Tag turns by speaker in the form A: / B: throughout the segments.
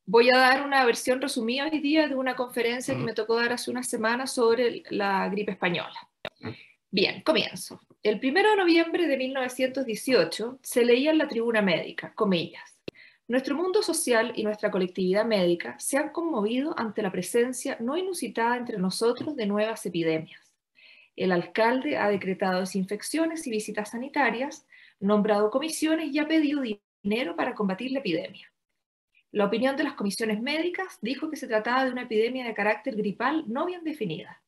A: Voy a dar una versión resumida hoy día de una conferencia que me tocó dar hace unas semanas sobre la gripe española. Bien, comienzo. El 1 de noviembre de 1918 se leía en la Tribuna Médica, comillas: nuestro mundo social y nuestra colectividad médica se han conmovido ante la presencia no inusitada entre nosotros de nuevas epidemias. El alcalde ha decretado desinfecciones y visitas sanitarias, nombrado comisiones y ha pedido dinero para combatir la epidemia. La opinión de las comisiones médicas dijo que se trataba de una epidemia de carácter gripal no bien definida.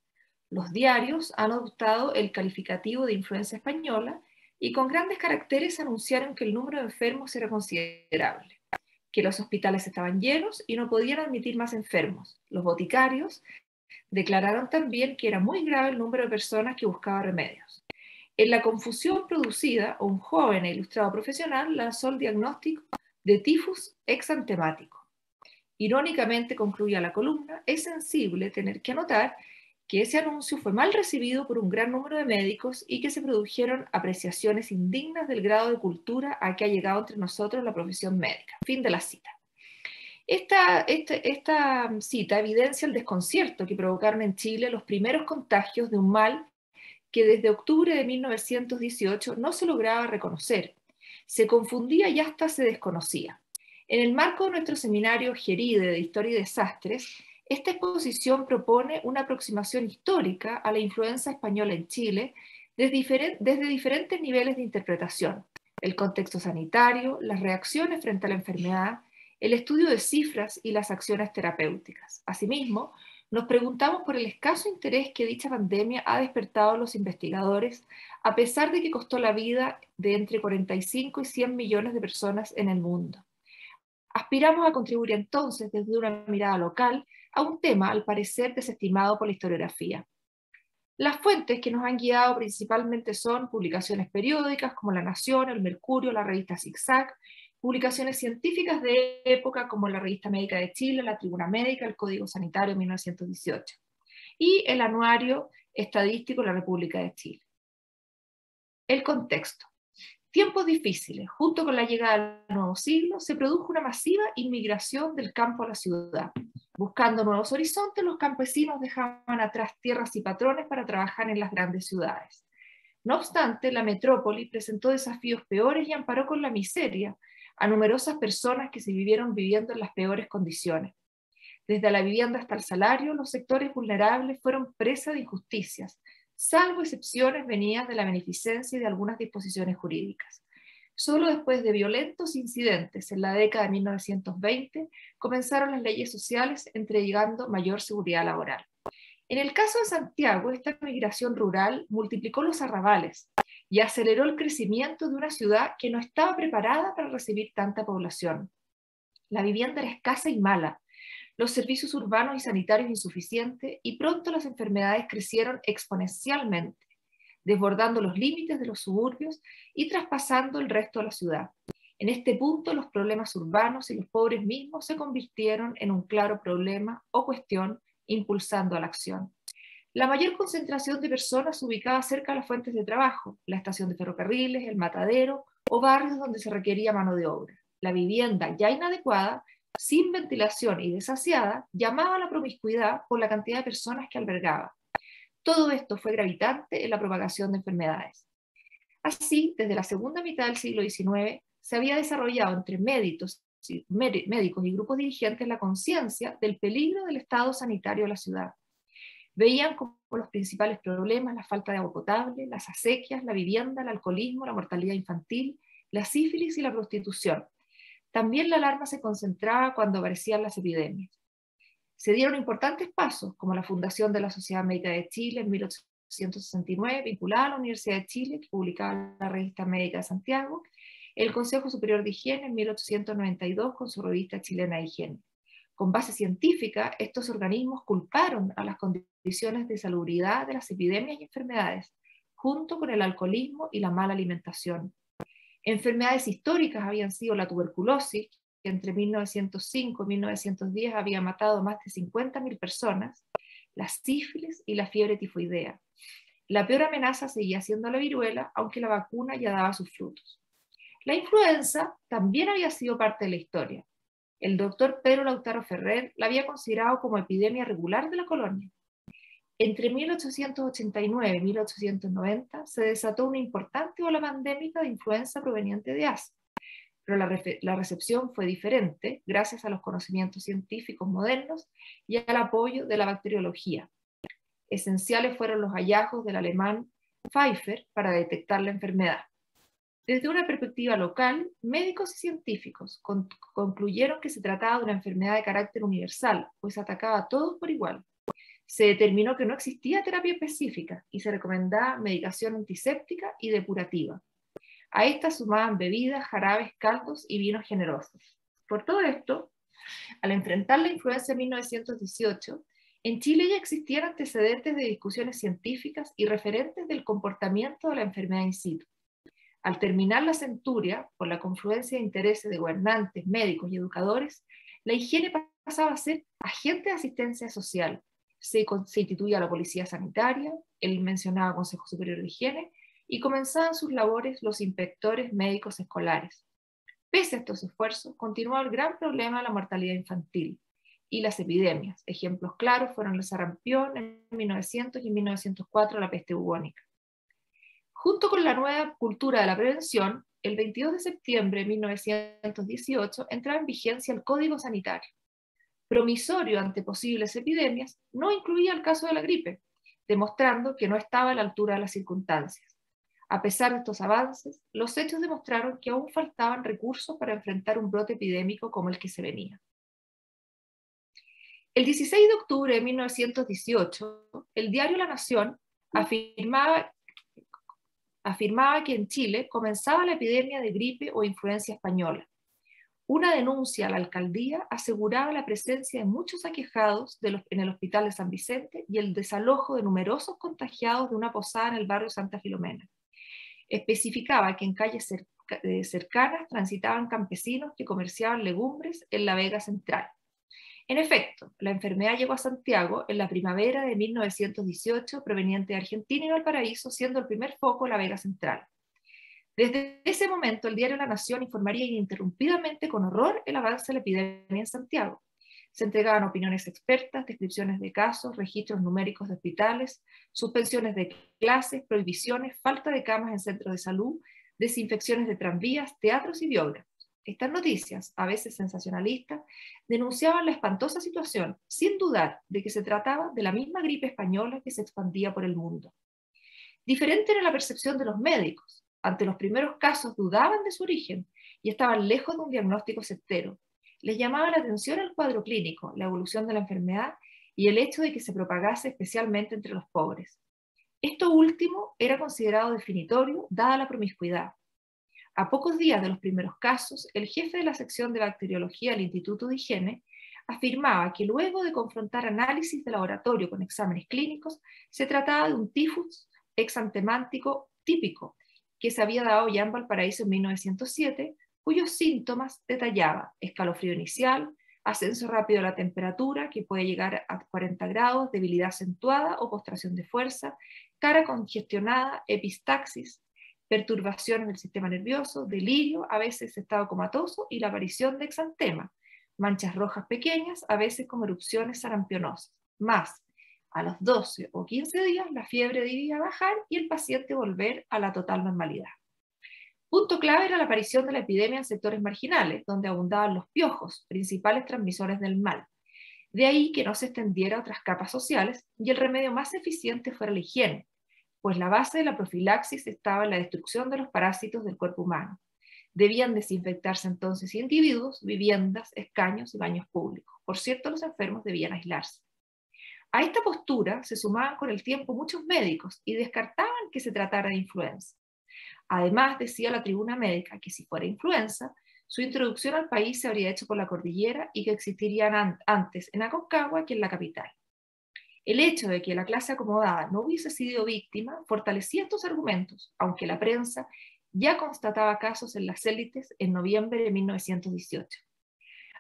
A: Los diarios han adoptado el calificativo de influenza española y con grandes caracteres anunciaron que el número de enfermos era considerable, que los hospitales estaban llenos y no podían admitir más enfermos. Los boticarios declararon también que era muy grave el número de personas que buscaban remedios. En la confusión producida, un joven e ilustrado profesional lanzó el diagnóstico de tifus exantemático. Irónicamente, concluía la columna, es sensible tener que anotar que ese anuncio fue mal recibido por un gran número de médicos y que se produjeron apreciaciones indignas del grado de cultura a que ha llegado entre nosotros la profesión médica. Fin de la cita. Esta cita evidencia el desconcierto que provocaron en Chile los primeros contagios de un mal que desde octubre de 1918 no se lograba reconocer. Se confundía y hasta se desconocía. En el marco de nuestro seminario Geride de Historia y Desastres, esta exposición propone una aproximación histórica a la influenza española en Chile desde diferentes niveles de interpretación: el contexto sanitario, las reacciones frente a la enfermedad, el estudio de cifras y las acciones terapéuticas. Asimismo, nos preguntamos por el escaso interés que dicha pandemia ha despertado en los investigadores, a pesar de que costó la vida de entre 45 y 100 millones de personas en el mundo. Aspiramos a contribuir entonces desde una mirada local a un tema al parecer desestimado por la historiografía. Las fuentes que nos han guiado principalmente son publicaciones periódicas como La Nación, El Mercurio, la revista Zigzag, publicaciones científicas de época como la Revista Médica de Chile, la Tribuna Médica, el Código Sanitario 1918 y el Anuario Estadístico de la República de Chile. El contexto. Tiempos difíciles. Junto con la llegada del nuevo siglo, se produjo una masiva inmigración del campo a la ciudad. Buscando nuevos horizontes, los campesinos dejaban atrás tierras y patrones para trabajar en las grandes ciudades. No obstante, la metrópoli presentó desafíos peores y amparó con la miseria a numerosas personas que se vivieron viviendo en las peores condiciones. Desde la vivienda hasta el salario, los sectores vulnerables fueron presa de injusticias, salvo excepciones venidas de la beneficencia y de algunas disposiciones jurídicas. Solo después de violentos incidentes en la década de 1920 comenzaron las leyes sociales entregando mayor seguridad laboral. En el caso de Santiago, esta migración rural multiplicó los arrabales y aceleró el crecimiento de una ciudad que no estaba preparada para recibir tanta población. La vivienda era escasa y mala, los servicios urbanos y sanitarios insuficientes, y pronto las enfermedades crecieron exponencialmente, desbordando los límites de los suburbios y traspasando el resto de la ciudad. En este punto, los problemas urbanos y los pobres mismos se convirtieron en un claro problema o cuestión, impulsando a la acción. La mayor concentración de personas se ubicaba cerca de las fuentes de trabajo, la estación de ferrocarriles, el matadero o barrios donde se requería mano de obra. La vivienda ya inadecuada, sin ventilación y desasiada, llamaba a la promiscuidad por la cantidad de personas que albergaba. Todo esto fue gravitante en la propagación de enfermedades. Así, desde la segunda mitad del siglo XIX, se había desarrollado entre médicos y grupos dirigentes la conciencia del peligro del estado sanitario de la ciudad. Veían como los principales problemas la falta de agua potable, las acequias, la vivienda, el alcoholismo, la mortalidad infantil, la sífilis y la prostitución. También la alarma se concentraba cuando aparecían las epidemias. Se dieron importantes pasos, como la fundación de la Sociedad Médica de Chile en 1869, vinculada a la Universidad de Chile, que publicaba la Revista Médica de Santiago, el Consejo Superior de Higiene en 1892 con su revista chilena de higiene. Con base científica, estos organismos culparon a las condiciones de salubridad de las epidemias y enfermedades, junto con el alcoholismo y la mala alimentación. Enfermedades históricas habían sido la tuberculosis, que entre 1905 y 1910 había matado a más de 50.000 personas, la sífilis y la fiebre tifoidea. La peor amenaza seguía siendo la viruela, aunque la vacuna ya daba sus frutos. La influenza también había sido parte de la historia. El doctor Pedro Lautaro Ferrer la había considerado como epidemia regular de la colonia. Entre 1889 y 1890 se desató una importante ola pandémica de influenza proveniente de Asia, pero la recepción fue diferente gracias a los conocimientos científicos modernos y al apoyo de la bacteriología. Esenciales fueron los hallazgos del alemán Pfeiffer para detectar la enfermedad. Desde una perspectiva local, médicos y científicos concluyeron que se trataba de una enfermedad de carácter universal, pues atacaba a todos por igual. Se determinó que no existía terapia específica y se recomendaba medicación antiséptica y depurativa. A estas sumaban bebidas, jarabes, caldos y vinos generosos. Por todo esto, al enfrentar la influenza en 1918, en Chile ya existían antecedentes de discusiones científicas y referentes del comportamiento de la enfermedad in situ. Al terminar la centuria, por la confluencia de intereses de gobernantes, médicos y educadores, la higiene pasaba a ser agente de asistencia social. Se instituía la policía sanitaria, el mencionado Consejo Superior de Higiene, y comenzaban sus labores los inspectores médicos escolares. Pese a estos esfuerzos, continuó el gran problema de la mortalidad infantil y las epidemias. Ejemplos claros fueron el sarampión en 1900 y en 1904 la peste bubónica. Junto con la nueva cultura de la prevención, el 22 de septiembre de 1918 entraba en vigencia el Código Sanitario. Promisorio ante posibles epidemias, no incluía el caso de la gripe, demostrando que no estaba a la altura de las circunstancias. A pesar de estos avances, los hechos demostraron que aún faltaban recursos para enfrentar un brote epidémico como el que se venía. El 16 de octubre de 1918, el diario La Nación afirmaba que en Chile comenzaba la epidemia de gripe o influencia española. Una denuncia a la alcaldía aseguraba la presencia de muchos aquejados en el hospital de San Vicente y el desalojo de numerosos contagiados de una posada en el barrio Santa Filomena. Especificaba que en calles cercanas transitaban campesinos que comerciaban legumbres en la Vega Central. En efecto, la enfermedad llegó a Santiago en la primavera de 1918 proveniente de Argentina y Valparaíso, siendo el primer foco la Vega Central. Desde ese momento, el diario La Nación informaría ininterrumpidamente con horror el avance de la epidemia en Santiago. Se entregaban opiniones expertas, descripciones de casos, registros numéricos de hospitales, suspensiones de clases, prohibiciones, falta de camas en centros de salud, desinfecciones de tranvías, teatros y biógrafos. Estas noticias, a veces sensacionalistas, denunciaban la espantosa situación, sin dudar de que se trataba de la misma gripe española que se expandía por el mundo. Diferente era la percepción de los médicos. Ante los primeros casos dudaban de su origen y estaban lejos de un diagnóstico certero. Les llamaba la atención el cuadro clínico, la evolución de la enfermedad y el hecho de que se propagase especialmente entre los pobres. Esto último era considerado definitorio dada la promiscuidad. A pocos días de los primeros casos, el jefe de la sección de bacteriología del Instituto de Higiene afirmaba que luego de confrontar análisis de laboratorio con exámenes clínicos, se trataba de un tifus exantemántico típico que se había dado ya en Valparaíso en 1907, cuyos síntomas detallaba escalofrío inicial, ascenso rápido de la temperatura, que puede llegar a 40 grados, debilidad acentuada o postración de fuerza, cara congestionada, epistaxis, perturbaciones del sistema nervioso, delirio, a veces estado comatoso y la aparición de exantema, manchas rojas pequeñas, a veces como erupciones sarampionosas. Más, a los 12 o 15 días la fiebre debía bajar y el paciente volver a la total normalidad. Punto clave era la aparición de la epidemia en sectores marginales, donde abundaban los piojos, principales transmisores del mal. De ahí que no se extendiera a otras capas sociales y el remedio más eficiente fuera la higiene, pues la base de la profilaxis estaba en la destrucción de los parásitos del cuerpo humano. Debían desinfectarse entonces individuos, viviendas, escaños y baños públicos. Por cierto, los enfermos debían aislarse. A esta postura se sumaban con el tiempo muchos médicos y descartaban que se tratara de influenza. Además, decía la tribuna médica que si fuera influenza, su introducción al país se habría hecho por la cordillera y que existirían antes en Aconcagua que en la capital. El hecho de que la clase acomodada no hubiese sido víctima fortalecía estos argumentos, aunque la prensa ya constataba casos en las élites en noviembre de 1918.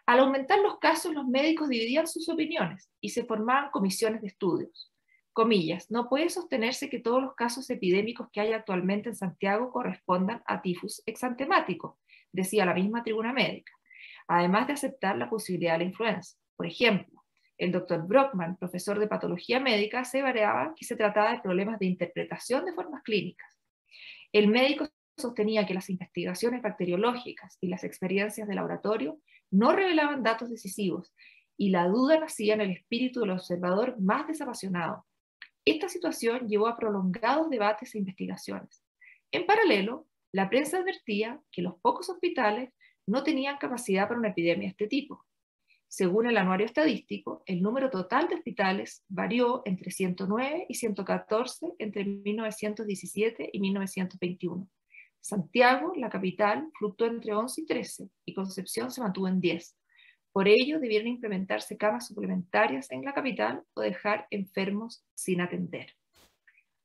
A: Al aumentar los casos, los médicos dividían sus opiniones y se formaban comisiones de estudios. Comillas, no puede sostenerse que todos los casos epidémicos que hay actualmente en Santiago correspondan a tifus exantemático, decía la misma tribuna médica, además de aceptar la posibilidad de la influenza. Por ejemplo, el doctor Brockman, profesor de patología médica, aseveraba que se trataba de problemas de interpretación de formas clínicas. El médico sostenía que las investigaciones bacteriológicas y las experiencias de laboratorio no revelaban datos decisivos y la duda nacía en el espíritu del observador más desapasionado. Esta situación llevó a prolongados debates e investigaciones. En paralelo, la prensa advertía que los pocos hospitales no tenían capacidad para una epidemia de este tipo. Según el anuario estadístico, el número total de hospitales varió entre 109 y 114 entre 1917 y 1921. Santiago, la capital, fluctuó entre 11 y 13 y Concepción se mantuvo en 10. Por ello, debieron implementarse camas suplementarias en la capital o dejar enfermos sin atender.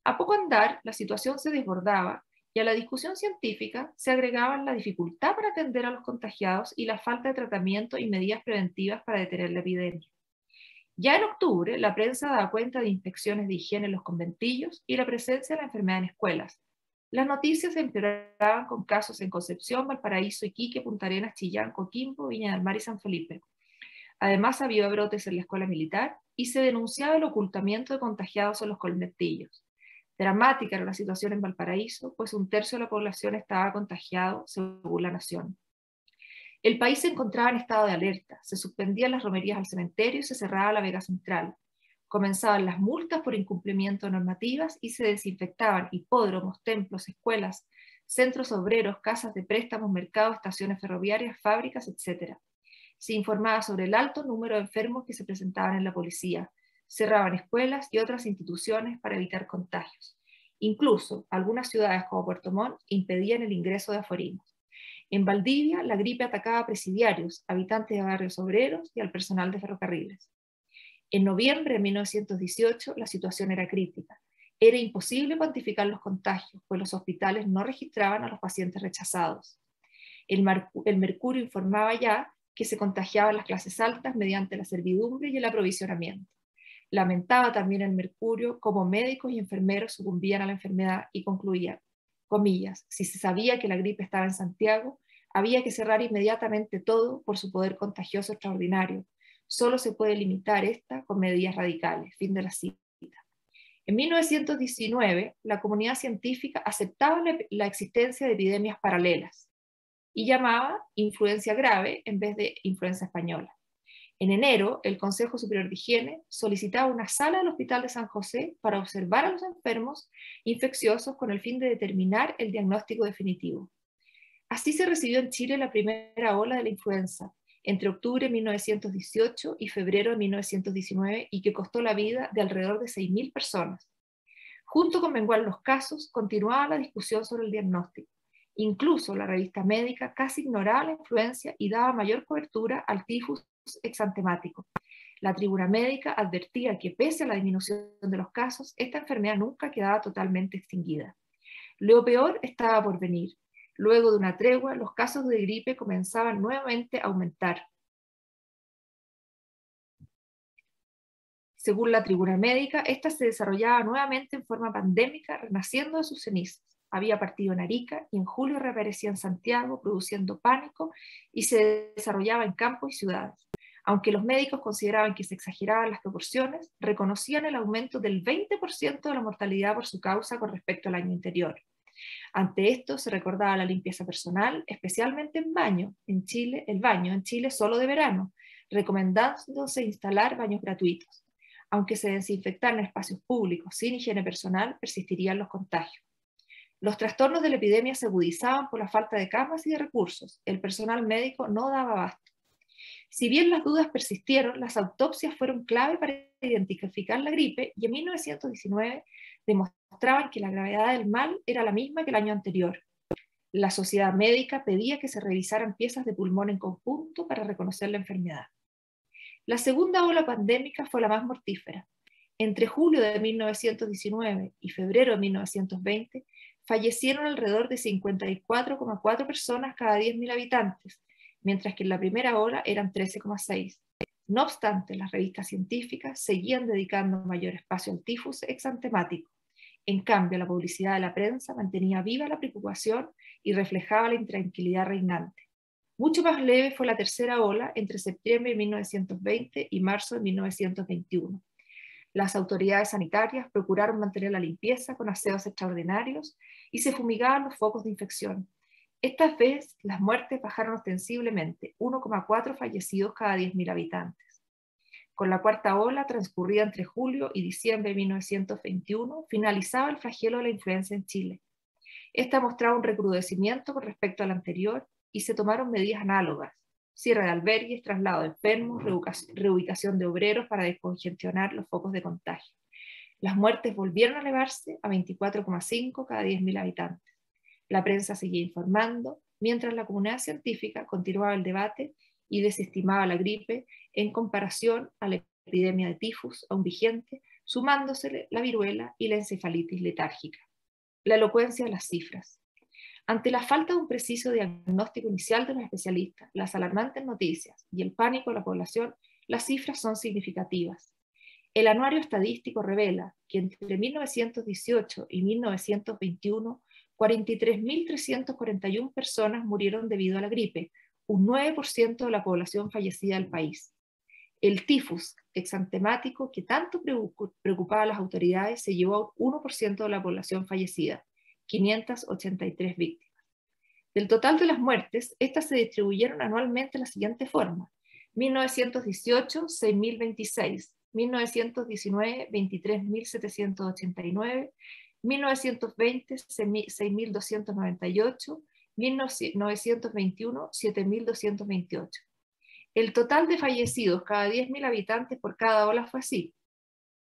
A: A poco andar, la situación se desbordaba y a la discusión científica se agregaban la dificultad para atender a los contagiados y la falta de tratamiento y medidas preventivas para detener la epidemia. Ya en octubre, la prensa daba cuenta de inspecciones de higiene en los conventillos y la presencia de la enfermedad en escuelas. Las noticias se empeoraban con casos en Concepción, Valparaíso, Iquique, Punta Arenas, Chillán, Coquimbo, Viña del Mar y San Felipe. Además, había brotes en la escuela militar y se denunciaba el ocultamiento de contagiados en los conventillos. Dramática era la situación en Valparaíso, pues 1/3 de la población estaba contagiado, según La Nación. El país se encontraba en estado de alerta, se suspendían las romerías al cementerio y se cerraba la Vega Central. Comenzaban las multas por incumplimiento de normativas y se desinfectaban hipódromos, templos, escuelas, centros obreros, casas de préstamos, mercados, estaciones ferroviarias, fábricas, etc. Se informaba sobre el alto número de enfermos que se presentaban en la policía. Cerraban escuelas y otras instituciones para evitar contagios. Incluso algunas ciudades como Puerto Montt impedían el ingreso de aforismos. En Valdivia, la gripe atacaba a presidiarios, habitantes de barrios obreros y al personal de ferrocarriles. En noviembre de 1918 la situación era crítica. Era imposible cuantificar los contagios, pues los hospitales no registraban a los pacientes rechazados. El Mercurio informaba ya que se contagiaban las clases altas mediante la servidumbre y el aprovisionamiento. Lamentaba también el Mercurio cómo médicos y enfermeros sucumbían a la enfermedad y concluía, comillas, si se sabía que la gripe estaba en Santiago, había que cerrar inmediatamente todo por su poder contagioso extraordinario. Solo se puede limitar esta con medidas radicales. Fin de la cita. En 1919, la comunidad científica aceptaba la existencia de epidemias paralelas y llamaba influencia grave en vez de influenza española. En enero, el Consejo Superior de Higiene solicitaba una sala del Hospital de San José para observar a los enfermos infecciosos con el fin de determinar el diagnóstico definitivo. Así se recibió en Chile la primera ola de la influenza, entre octubre de 1918 y febrero de 1919, y que costó la vida de alrededor de 6.000 personas. Junto con menguar los casos, continuaba la discusión sobre el diagnóstico. Incluso la revista médica casi ignoraba la influencia y daba mayor cobertura al tifus exantemático. La tribuna médica advertía que pese a la disminución de los casos, esta enfermedad nunca quedaba totalmente extinguida. Lo peor estaba por venir. Luego de una tregua, los casos de gripe comenzaban nuevamente a aumentar. Según la tribuna médica, esta se desarrollaba nuevamente en forma pandémica, renaciendo de sus cenizas. Había partido en Arica y en julio reaparecía en Santiago, produciendo pánico y se desarrollaba en campos y ciudades. Aunque los médicos consideraban que se exageraban las proporciones, reconocían el aumento del 20% de la mortalidad por su causa con respecto al año anterior. Ante esto se recordaba la limpieza personal, especialmente en baño. En Chile, el baño en Chile solo de verano, recomendándose instalar baños gratuitos. Aunque se desinfectaran espacios públicos sin higiene personal, persistirían los contagios. Los trastornos de la epidemia se agudizaban por la falta de camas y de recursos. El personal médico no daba abasto. Si bien las dudas persistieron, las autopsias fueron clave para identificar la gripe y en 1919 demostraban que la gravedad del mal era la misma que el año anterior. La sociedad médica pedía que se revisaran piezas de pulmón en conjunto para reconocer la enfermedad. La segunda ola pandémica fue la más mortífera. Entre julio de 1919 y febrero de 1920 fallecieron alrededor de 54,4 personas cada 10.000 habitantes, mientras que en la primera ola eran 13,6. No obstante, las revistas científicas seguían dedicando mayor espacio al tifus exantemático. En cambio, la publicidad de la prensa mantenía viva la preocupación y reflejaba la intranquilidad reinante. Mucho más leve fue la tercera ola entre septiembre de 1920 y marzo de 1921. Las autoridades sanitarias procuraron mantener la limpieza con aseos extraordinarios y se fumigaban los focos de infección. Esta vez, las muertes bajaron ostensiblemente, 1,4 fallecidos cada 10.000 habitantes. Con la cuarta ola, transcurrida entre julio y diciembre de 1921, finalizaba el flagelo de la influenza en Chile. Esta mostraba un recrudecimiento con respecto al anterior y se tomaron medidas análogas: cierre de albergues, traslado de enfermos, reubicación de obreros para descongestionar los focos de contagio. Las muertes volvieron a elevarse a 24,5 cada 10.000 habitantes. La prensa seguía informando, mientras la comunidad científica continuaba el debate y desestimaba la gripe en comparación a la epidemia de tifus aún vigente, sumándosele la viruela y la encefalitis letárgica. La elocuencia de las cifras. Ante la falta de un preciso diagnóstico inicial de los especialistas, las alarmantes noticias y el pánico de la población, las cifras son significativas. El anuario estadístico revela que entre 1918 y 1921, 43.341 personas murieron debido a la gripe, un 9% de la población fallecida del país. El tifus exantemático, que tanto preocupaba a las autoridades, se llevó a un 1% de la población fallecida, 583 víctimas. Del total de las muertes, estas se distribuyeron anualmente de la siguiente forma: 1918, 6.026, 1919, 23.789, 1920, 6.298, 1921, 7.228. El total de fallecidos cada 10.000 habitantes por cada ola fue así: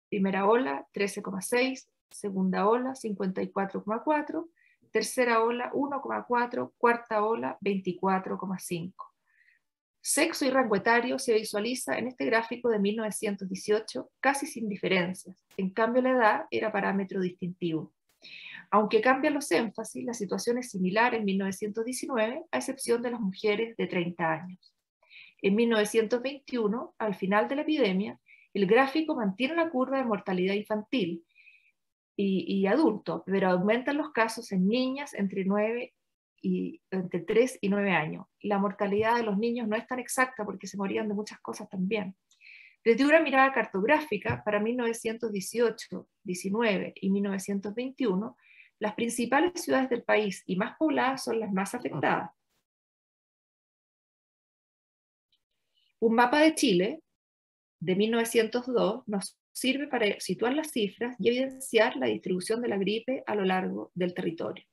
A: primera ola 13,6, segunda ola 54,4, tercera ola 1,4, cuarta ola 24,5. Sexo y rango etario se visualiza en este gráfico de 1918 casi sin diferencias. En cambio, la edad era parámetro distintivo. Aunque cambian los énfasis, la situación es similar en 1919, a excepción de las mujeres de 30 años. En 1921, al final de la epidemia, el gráfico mantiene la curva de mortalidad infantil y adulto, pero aumentan los casos en niñas entre 3 y 9 años. La mortalidad de los niños no es tan exacta porque se morían de muchas cosas también. Desde una mirada cartográfica, para 1918, 19 y 1921, las principales ciudades del país y más pobladas son las más afectadas. Un mapa de Chile de 1902 nos sirve para situar las cifras y evidenciar la distribución de la gripe a lo largo del territorio.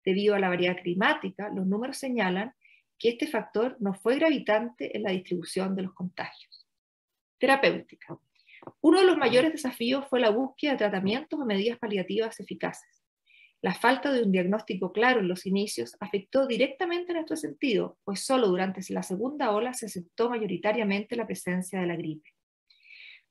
A: Debido a la variedad climática, los números señalan que este factor no fue gravitante en la distribución de los contagios. Terapéutica. Uno de los mayores desafíos fue la búsqueda de tratamientos o medidas paliativas eficaces. La falta de un diagnóstico claro en los inicios afectó directamente nuestro sentido, pues solo durante la segunda ola se aceptó mayoritariamente la presencia de la gripe.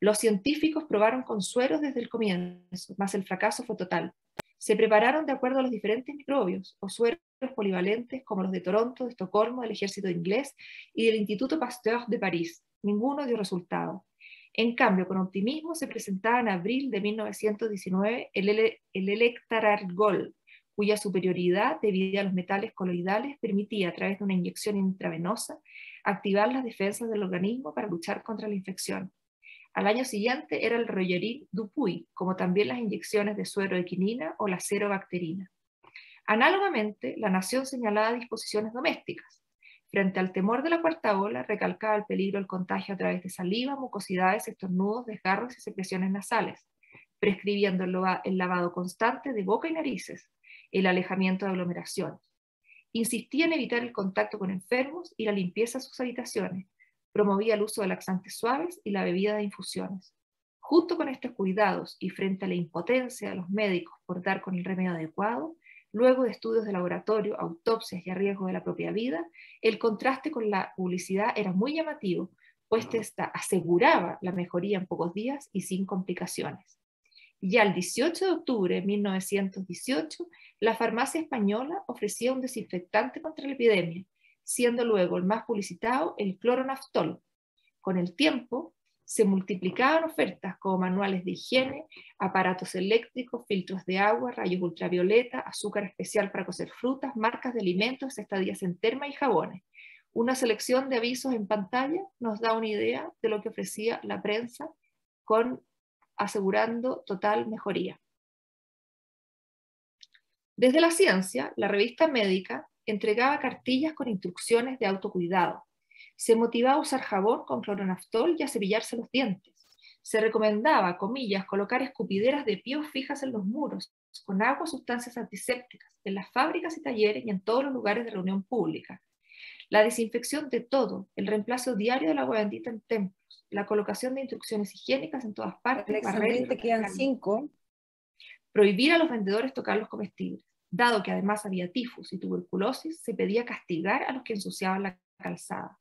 A: Los científicos probaron con sueros desde el comienzo, mas el fracaso fue total. Se prepararon de acuerdo a los diferentes microbios o sueros polivalentes como los de Toronto, de Estocolmo, del ejército inglés y del Instituto Pasteur de París. Ninguno dio resultado. En cambio, con optimismo se presentaba en abril de 1919 el Electrargol, cuya superioridad debido a los metales coloidales permitía, a través de una inyección intravenosa, activar las defensas del organismo para luchar contra la infección. Al año siguiente era el Rogerin Dupuy, como también las inyecciones de suero de quinina o la serobacterina. Análogamente, la nación señalaba disposiciones domésticas. Frente al temor de la cuarta ola, recalcaba el peligro del contagio a través de saliva, mucosidades, estornudos, desgarros y secreciones nasales, prescribiendo el lavado constante de boca y narices, el alejamiento de aglomeraciones. Insistía en evitar el contacto con enfermos y la limpieza de sus habitaciones, promovía el uso de laxantes suaves y la bebida de infusiones. Junto con estos cuidados y frente a la impotencia de los médicos por dar con el remedio adecuado, luego de estudios de laboratorio, autopsias y a riesgo de la propia vida, el contraste con la publicidad era muy llamativo, pues esta aseguraba la mejoría en pocos días y sin complicaciones. Ya el 18 de octubre de 1918, la farmacia española ofrecía un desinfectante contra la epidemia, siendo luego el más publicitado el cloronaftol. Con el tiempo, se multiplicaban ofertas como manuales de higiene, aparatos eléctricos, filtros de agua, rayos ultravioleta, azúcar especial para cocer frutas, marcas de alimentos, estadías en terma y jabones. Una selección de avisos en pantalla nos da una idea de lo que ofrecía la prensa, asegurando total mejoría. Desde la ciencia, la revista médica entregaba cartillas con instrucciones de autocuidado. Se motivaba a usar jabón con cloronaftol y a cepillarse los dientes. Se recomendaba, comillas, colocar escupideras de píos fijas en los muros, con agua o sustancias antisépticas, en las fábricas y talleres y en todos los lugares de reunión pública. La desinfección de todo, el reemplazo diario del agua bendita en templos, la colocación de instrucciones higiénicas en todas partes,
B: Alexandrina, te quedan 5.
A: Prohibir a los vendedores tocar los comestibles. Dado que además había tifus y tuberculosis, se pedía castigar a los que ensuciaban la calzada.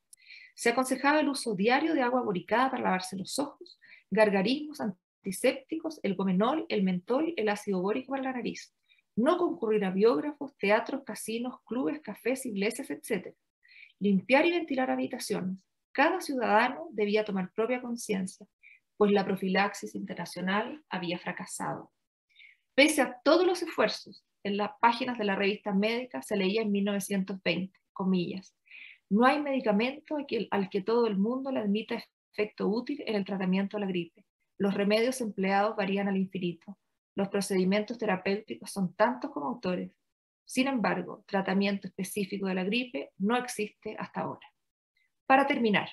A: Se aconsejaba el uso diario de agua boricada para lavarse los ojos, gargarismos antisépticos, el gomenol, el mentol, el ácido bórico para la nariz. No concurrir a biógrafos, teatros, casinos, clubes, cafés, iglesias, etc. Limpiar y ventilar habitaciones. Cada ciudadano debía tomar propia conciencia, pues la profilaxis internacional había fracasado. Pese a todos los esfuerzos, en las páginas de la revista médica se leía en 1920, comillas, no hay medicamento al que todo el mundo le admita efecto útil en el tratamiento de la gripe. Los remedios empleados varían al infinito. Los procedimientos terapéuticos son tantos como autores. Sin embargo, tratamiento específico de la gripe no existe hasta ahora. Para terminar,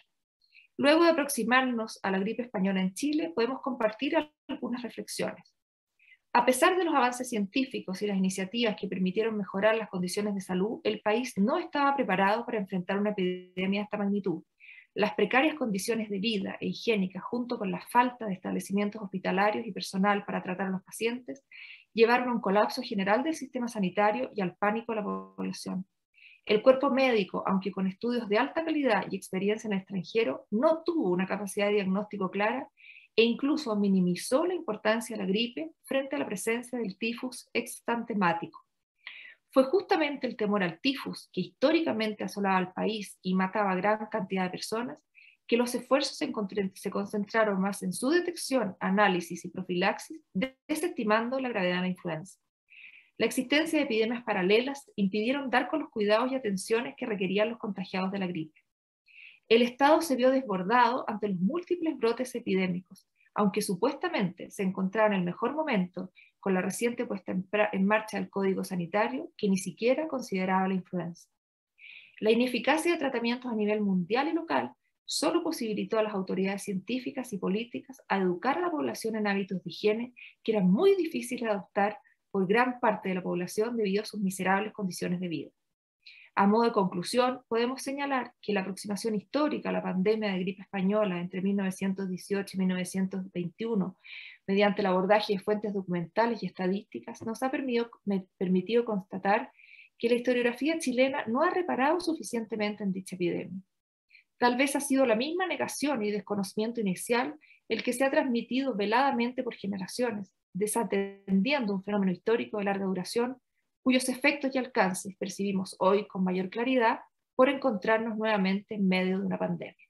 A: luego de aproximarnos a la gripe española en Chile, podemos compartir algunas reflexiones. A pesar de los avances científicos y las iniciativas que permitieron mejorar las condiciones de salud, el país no estaba preparado para enfrentar una epidemia de esta magnitud. Las precarias condiciones de vida e higiénicas, junto con la falta de establecimientos hospitalarios y personal para tratar a los pacientes, llevaron a un colapso general del sistema sanitario y al pánico de la población. El cuerpo médico, aunque con estudios de alta calidad y experiencia en el extranjero, no tuvo una capacidad de diagnóstico clara e incluso minimizó la importancia de la gripe frente a la presencia del tifus exantemático. Fue justamente el temor al tifus, que históricamente asolaba al país y mataba a gran cantidad de personas, que los esfuerzos se concentraron más en su detección, análisis y profilaxis, desestimando la gravedad de la influenza. La existencia de epidemias paralelas impidieron dar con los cuidados y atenciones que requerían los contagiados de la gripe. El Estado se vio desbordado ante los múltiples brotes epidémicos, aunque supuestamente se encontraba en el mejor momento con la reciente puesta en marcha del Código Sanitario, que ni siquiera consideraba la influenza. La ineficacia de tratamientos a nivel mundial y local solo posibilitó a las autoridades científicas y políticas a educar a la población en hábitos de higiene que eran muy difíciles de adoptar por gran parte de la población debido a sus miserables condiciones de vida. A modo de conclusión, podemos señalar que la aproximación histórica a la pandemia de gripe española entre 1918 y 1921, mediante el abordaje de fuentes documentales y estadísticas, nos ha permitido constatar que la historiografía chilena no ha reparado suficientemente en dicha epidemia. Tal vez ha sido la misma negación y desconocimiento inicial el que se ha transmitido veladamente por generaciones, desatendiendo un fenómeno histórico de larga duración, cuyos efectos y alcances percibimos hoy con mayor claridad por encontrarnos nuevamente en medio de una pandemia.